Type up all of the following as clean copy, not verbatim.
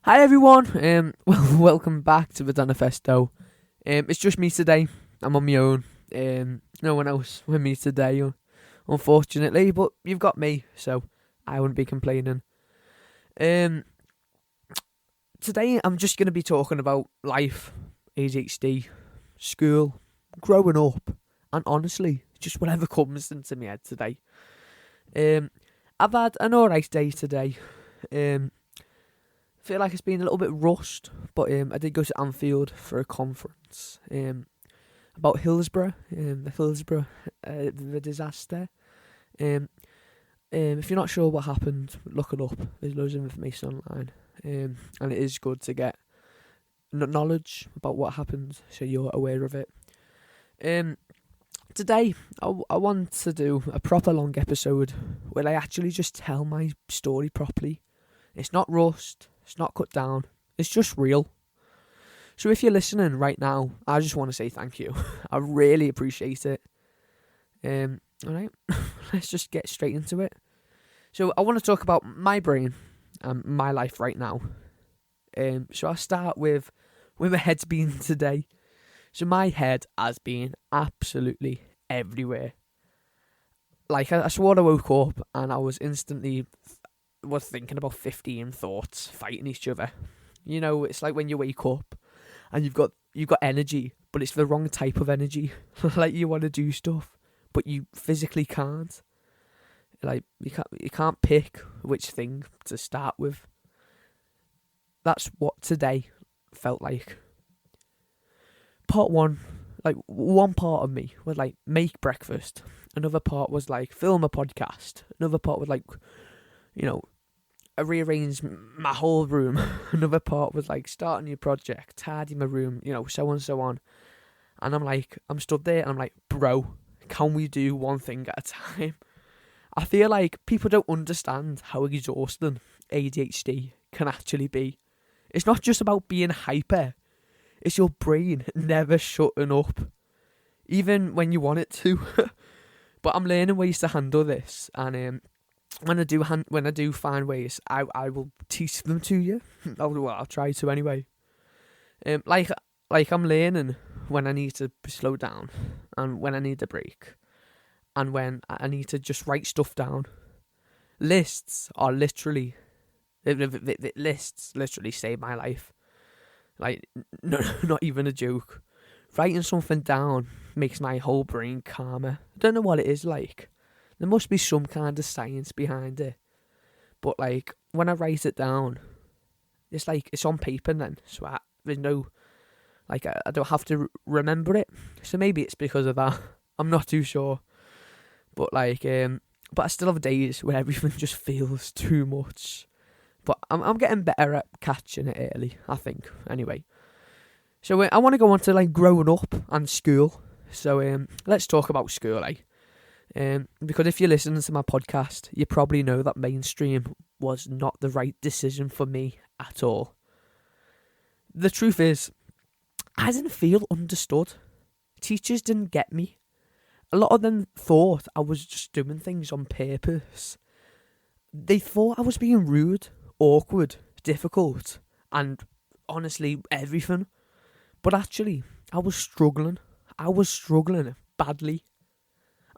Hi everyone, welcome back to the Danifesto. It's just me today. I'm on my own. No one else with me today, unfortunately. But you've got me, so I wouldn't be complaining. Today I'm just going to be talking about life, ADHD, school, growing up, and honestly, just whatever comes into my head today. I've had an alright day today. Feel like it's been a little bit rushed, but I did go to Anfield for a conference about Hillsborough, the disaster. If you're not sure what happened, look it up. There's loads of information online, and it is good to get knowledge about what happened so you're aware of it. Today, I want to do a proper long episode where I actually just tell my story properly. It's not rushed. It's not cut down. It's just real. So if you're listening right now, I just want to say thank you. I really appreciate it. Alright, let's just get straight into it. So I want to talk about my brain and my life right now. So I'll start with where my head's been today. So my head has been absolutely everywhere. Like I swore I woke up and I was instantly was thinking about 15 thoughts fighting each other. You know, it's like when you wake up and you've got energy, but it's the wrong type of energy. Like you want to do stuff, but you physically can't. Like you can't pick which thing to start with. That's what today felt like. Part one, like one part of me was like make breakfast. Another part was like film a podcast. Another part was like, I rearranged my whole room. Another part was like start a new project, tidy my room, so on and so on. And I'm stood there and I'm like, bro, can we do one thing at a time? I feel like people don't understand how exhausting ADHD can actually be. It's not just about being hyper. It's your brain never shutting up, even when you want it to. But I'm learning ways to handle this, and when I do find ways, I will teach them to you. I'll try to anyway. Like I'm learning when I need to slow down, and when I need a break, and when I need to just write stuff down. Lists literally saved my life. Like, no, not even a joke. Writing something down makes my whole brain calmer. I don't know what it is like. There must be some kind of science behind it. But, like, when I write it down, it's like, it's on paper then. So there's no, like, I don't have to remember it. So maybe it's because of that. I'm not too sure. But, like, but I still have days where everything just feels too much. But I'm getting better at catching it early, I think, anyway. So I want to go on to, like, growing up and school. So let's talk about school, because if you're listening to my podcast, you probably know that mainstream was not the right decision for me at all. The truth is, I didn't feel understood. Teachers didn't get me. A lot of them thought I was just doing things on purpose. They thought I was being rude, awkward, difficult, and honestly, everything. But actually, I was struggling. I was struggling badly.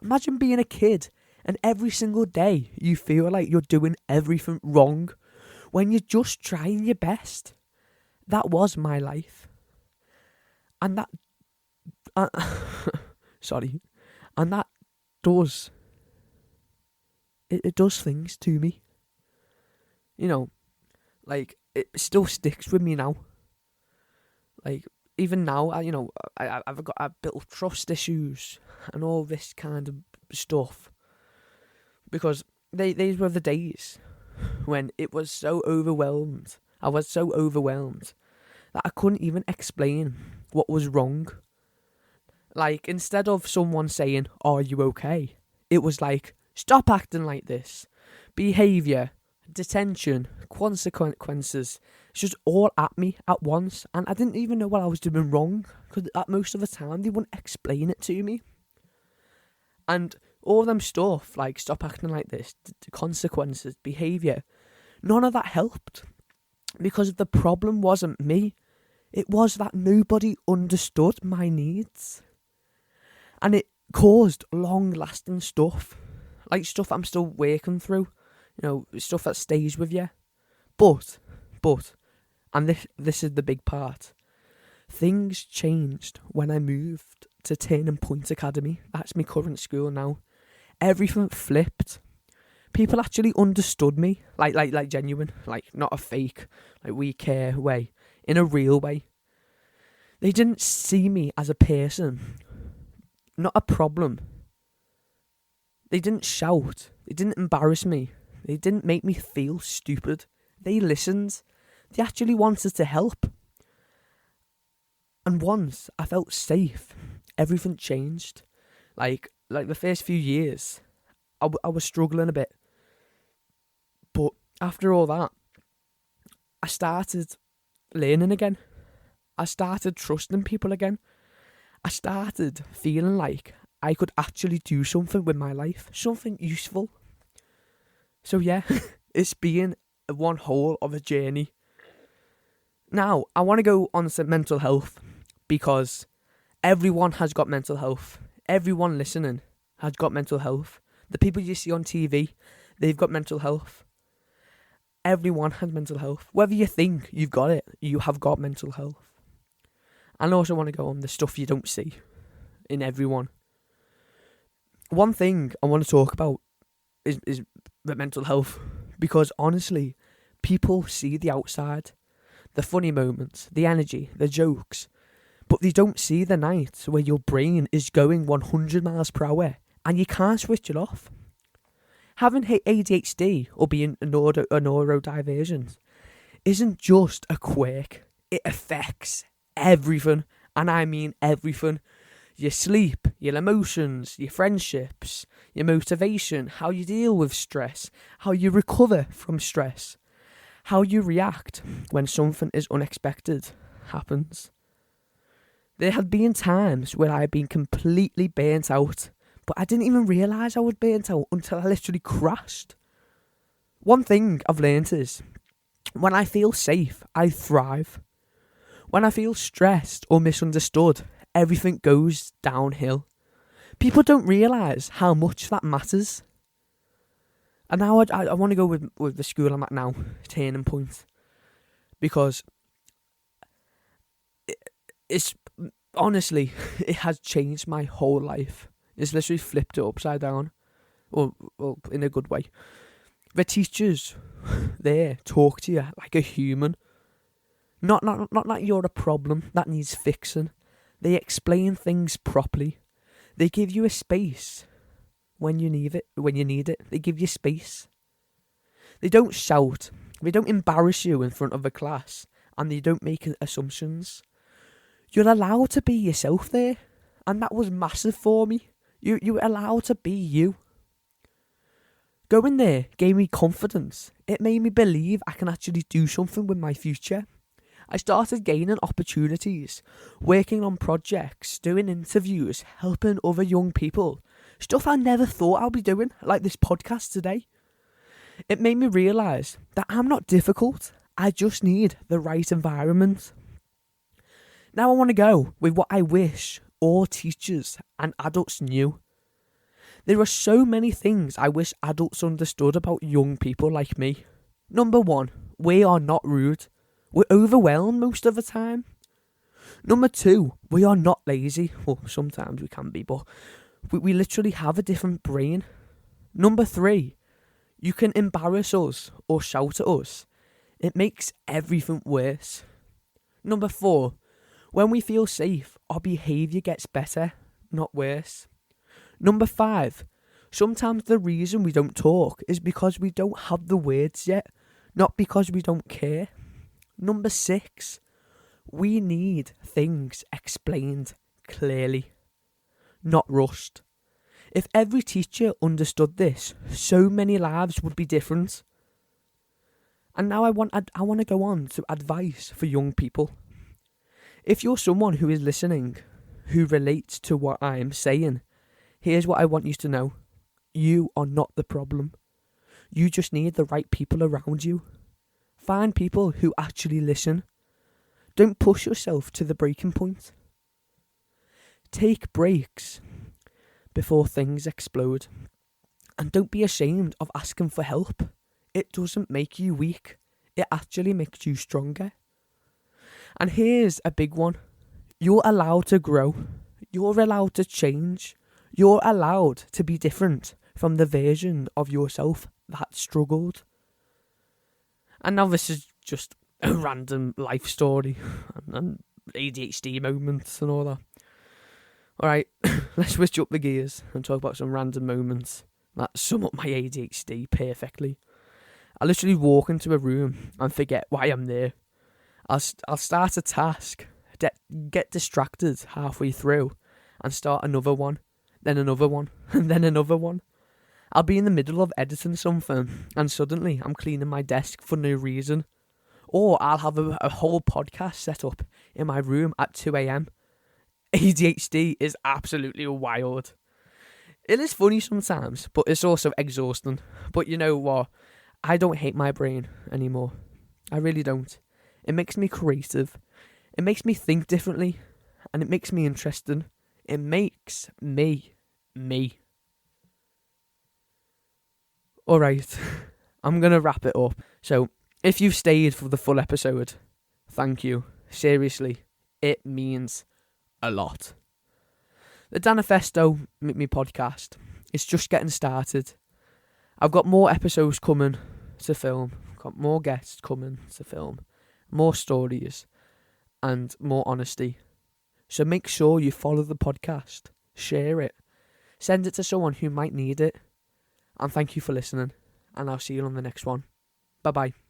Imagine being a kid and every single day you feel like you're doing everything wrong when you're just trying your best. That was my life. And that... sorry. And that does... It does things to me. Like, it still sticks with me now. Like, even now, I've built trust issues and all this kind of stuff, because these were the days when it was so overwhelmed. I was so overwhelmed that I couldn't even explain what was wrong. Like, instead of someone saying, "Are you okay?" it was like, "Stop acting like this." Behaviour, detention, consequences. It's just all at me at once, and I didn't even know what I was doing wrong, because at most of the time they wouldn't explain it to me. And all them stuff, like stop acting like this, consequences, behaviour, none of that helped. Because the problem wasn't me. It was that nobody understood my needs. And it caused long-lasting stuff. Like stuff I'm still working through. Stuff that stays with you. But, and this is the big part. Things changed when I moved to Turning Point Academy. That's my current school now. Everything flipped. People actually understood me, like genuine, like not a fake, like we care way, in a real way. They didn't see me as a person, not a problem. They didn't shout. They didn't embarrass me. They didn't make me feel stupid. They listened. They actually wanted to help. And once I felt safe, everything changed. Like the first few years, I was struggling a bit. But after all that, I started learning again. I started trusting people again. I started feeling like I could actually do something with my life, something useful. So yeah, it's been one whole of a journey. Now, I want to go on to mental health because everyone has got mental health. Everyone listening has got mental health. The people you see on TV, they've got mental health. Everyone has mental health. Whether you think you've got it, you have got mental health. And I also want to go on the stuff you don't see in everyone. One thing I want to talk about is the mental health. Because honestly, people see the outside, the funny moments, the energy, the jokes. But they don't see the nights where your brain is going 100 miles per hour and you can't switch it off. Having ADHD or being a neurodivergent isn't just a quirk. It affects everything, and I mean everything. Your sleep, your emotions, your friendships, your motivation, how you deal with stress, how you recover from stress, how you react when something is unexpected happens. There have been times where I have been completely burnt out, but I didn't even realise I was burnt out until I literally crashed. One thing I've learnt is, when I feel safe, I thrive. When I feel stressed or misunderstood, everything goes downhill. People don't realise how much that matters. And now I want to go with the school I'm at now, Turning Point. Because it's honestly, it has changed my whole life. It's literally flipped it upside down. Well, in a good way. The teachers there talk to you like a human. Not like you're a problem that needs fixing. They explain things properly. They give you a space when you need it. They give you space. They don't shout. They don't embarrass you in front of a class, and they don't make assumptions. You're allowed to be yourself there, and that was massive for me. You were allowed to be you. Going there gave me confidence. It made me believe I can actually do something with my future. I started gaining opportunities, working on projects, doing interviews, helping other young people. Stuff I never thought I'd be doing, like this podcast today. It made me realise that I'm not difficult. I just need the right environment. Now I want to go with what I wish all teachers and adults knew. There are so many things I wish adults understood about young people like me. Number 1, we are not rude. We're overwhelmed most of the time. Number 2, we are not lazy. Well, sometimes we can be, but we literally have a different brain. Number 3, you can embarrass us or shout at us. It makes everything worse. Number 4, when we feel safe, our behaviour gets better, not worse. Number 5, sometimes the reason we don't talk is because we don't have the words yet, not because we don't care. Number 6, we need things explained clearly, not rushed. If every teacher understood this, so many lives would be different. And now I want to go on to advice for young people. If you're someone who is listening, who relates to what I am saying, here's what I want you to know. You are not the problem. You just need the right people around you. Find people who actually listen. Don't push yourself to the breaking point. Take breaks before things explode. And don't be ashamed of asking for help. It doesn't make you weak. It actually makes you stronger. And here's a big one. You're allowed to grow. You're allowed to change. You're allowed to be different from the version of yourself that struggled. And now this is just a random life story and ADHD moments and all that. Alright, let's switch up the gears and talk about some random moments that sum up my ADHD perfectly. I literally walk into a room and forget why I'm there. I'll start a task, get distracted halfway through, and start another one, then another one, and then another one. I'll be in the middle of editing something, and suddenly I'm cleaning my desk for no reason. Or I'll have a whole podcast set up in my room at 2 a.m. ADHD is absolutely wild. It is funny sometimes, but it's also exhausting. But you know what? I don't hate my brain anymore. I really don't. It makes me creative. It makes me think differently. And it makes me interesting. It makes me. Alright, I'm going to wrap it up. So, if you've stayed for the full episode, thank you. Seriously, it means a lot. The Danifesto, me podcast, is just getting started. I've got more episodes coming to film. I've got more guests coming to film. More stories. And more honesty. So make sure you follow the podcast. Share it. Send it to someone who might need it. And thank you for listening. And I'll see you on the next one. Bye bye.